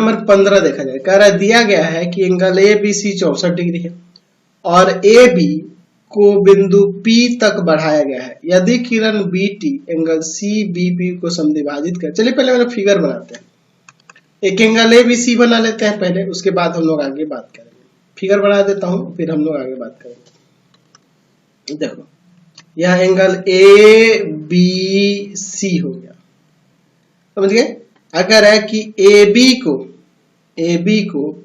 Number 15 देखा जाए, कह रहा है दिया गया है कि angle A B C 64 degree है और ए बी को बिंदु P तक बढ़ाया गया है। यदि किरण BT एंगल CBP को समद्विभाजित कर, चलिए पहले मैंने फिगर बनाते हैं। एक एंगल ABC बना लेते हैं पहले, उसके बाद हम लोग आगे बात करेंगे। फिगर बना देता हूं, फिर हम लोग आगे बात करेंगे। देखो यह एंगल ABC हो गया, समझ गए। अगर है कि AB को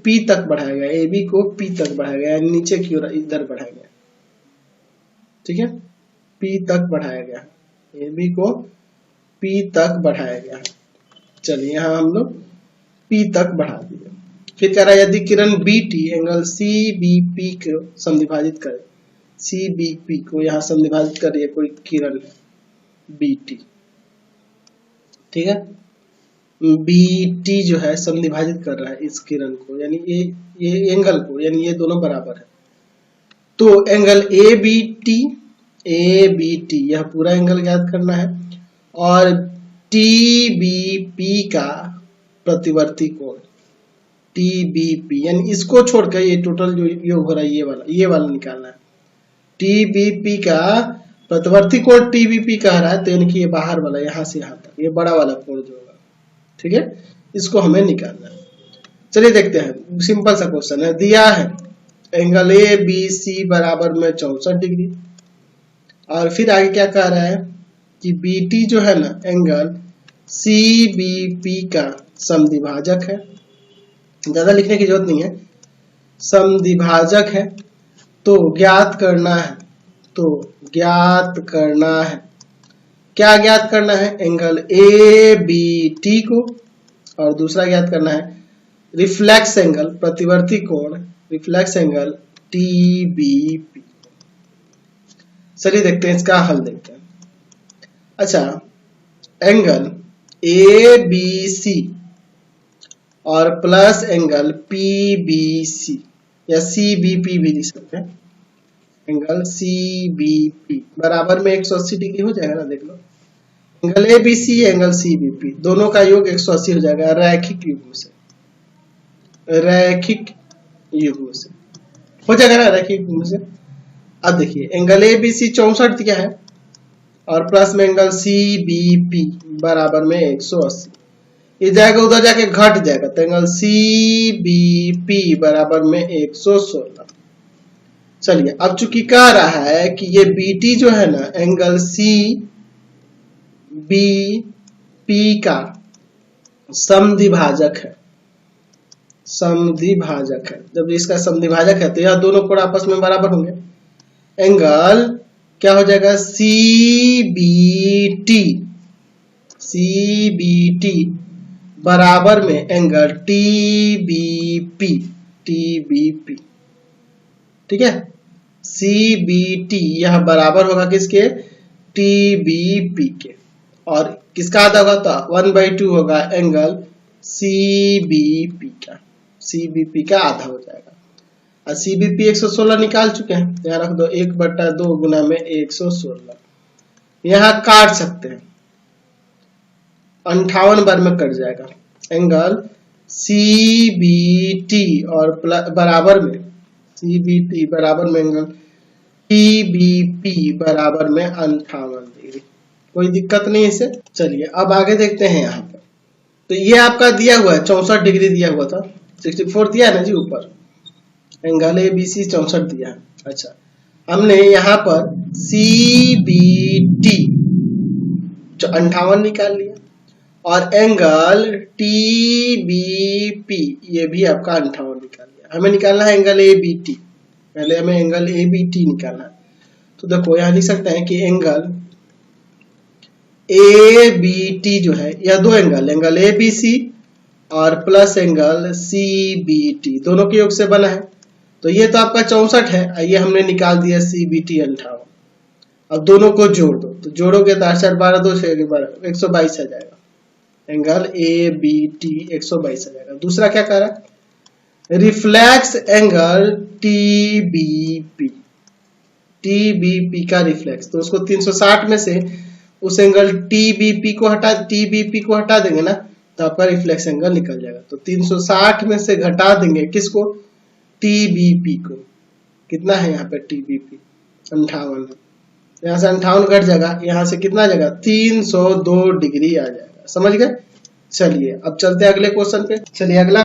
P तक बढ़ाया गया, AB को P तक बढ़ाया गया, नीचे की ओर इधर बढ़ाया गया, ठीक है, P तक बढ़ाया गया, AB को P तक बढ़ाया गया। चलिए यहां हम लोग P तक बढ़ा दिए। फिर कह रहा है यदि किरण BT एंगल CBP को समद्विभाजित करे, CBP को यहां समद्विभाजित कर रही है कोई किरण BT, ठीक है, BT जो है समद्विभाजित कर रहा है इस किरण को, यानी ये एंगल को, यानी ये दोनों बराबर है। तो एंगल ABT यह पूरा एंगल ज्ञात करना है और TBP का प्रतिवर्ती कोण, TBP यानी इसको छोड़कर ये टोटल जो योग हो रहा है ये वाला निकालना है। TBP का प्रतिवर्ती कोण TBP कह रहा है, तो यानी कि ये बाहर वाला यहां से यहां तक, ये बड़ा वाला कोण जो होगा, ठीक है, इसको हमें निकालना है। चलिए देखते हैं, सिंपल सा क्वेश्चन है, दिया है एंगल ABC बराबर में 64 डिग्री और फिर आगे क्या कह रहा है कि BT जो है ना एंगल CBP का समद्विभाजक है। ज्यादा लिखने की जरूरत नहीं है, समद्विभाजक है। तो ज्ञात करना है, क्या ज्ञात करना है, एंगल ABT को, और दूसरा ज्ञात करना है रिफ्लेक्स एंगल, प्रतिवर्ती कोण, रिफ्लेक्स एंगल TBP। चलिए देखते हैं इसका हल देखते हैं। अच्छा, एंगल ABC और प्लस एंगल PBC या CBP भी लिख सकते हैं, एंगल CBP बराबर में 180 डिग्री हो जाएगा ना, देख लो, एंगल ABC एंगल CBP दोनों का योग 180 हो जाएगा रैखिक युग्म से, हो जाएगा ना रैखिक युग्म से। अब देखिए एंगल ABC 64 दिया है और प्लस में एंगल CBP बराबर में 180, ये जाएगा उधर जाके घट जाएगा, तो एंगल CBP बराबर में 116। चलिए अब चूंकि कह रहा है कि ये BT जो है ना एंगल CBP का समद्विभाजक है, जब इसका समद्विभाजक है तो यह दोनों कोण आपस में बराबर होंगे। एंगल क्या हो जाएगा CBT बराबर में एंगल TBP, ठीक है, CBT यह बराबर होगा किसके, TBP के, और किसका आधा होगा तो 1/2 होगा एंगल CBP का आधा हो जाएगा। और CBP 116 निकाल चुके हैं, यहाँ रख दो, 1/2 गुना में 116, यहाँ काट सकते हैं, 58 बार में कट जाएगा। एंगल CBT और बराबर में CBT बराबर में एंगल TBP बराबर में 58 डिग्री, कोई दिक्कत नहीं है इसे। चलिए अब आगे देखते हैं यहाँ पर, तो ये आपका दिया हुआ है 64 डिग्री दिया हुआ था, 64 दिया है ना जी ऊपर, एंगल ABC 64 दिया है। अच्छा, हमने यहाँ पर CBT 58 निकाल लिया और एंगल TBP ये भी आपका 58 निकाल लिया। हमें निकालना है एंगल ABT, पहले हमें एंगल ABT निकालना है। तो देखो यहाँ लिख सकते हैं कि एंगल ABT जो है यह दो एंगल ABC और प्लस एंगल CBT दोनों के योग से बना है। तो ये तो आपका 64 है, ये हमने निकाल दिया CBT 58। अब दोनों को जोड़ दो, तो जोड़ोगे तो 4 12 2 122 आ जाएगा, एंगल ABT 122 आ जाएगा। दूसरा क्या कह रहा है, रिफ्लेक्स एंगल TBP का रिफ्लेक्स, तो उसको 360 में से उस एंगल TBP को हटा देंगे ना, तो तो आपका रिफ्लेक्स एंगल निकल जाएगा। तो 360 में से घटा देंगे किसको, टीबीपी को। कितना है यहाँ पे टीबीपी, 58 है। यहाँ से 58 घट जाएगा, यहाँ से कितना आ जाएगा 302 डिग्री आ जाएगा। समझ गए। चलिए अब चलते हैं अगले क्वेश्चन पे। चलिए अगला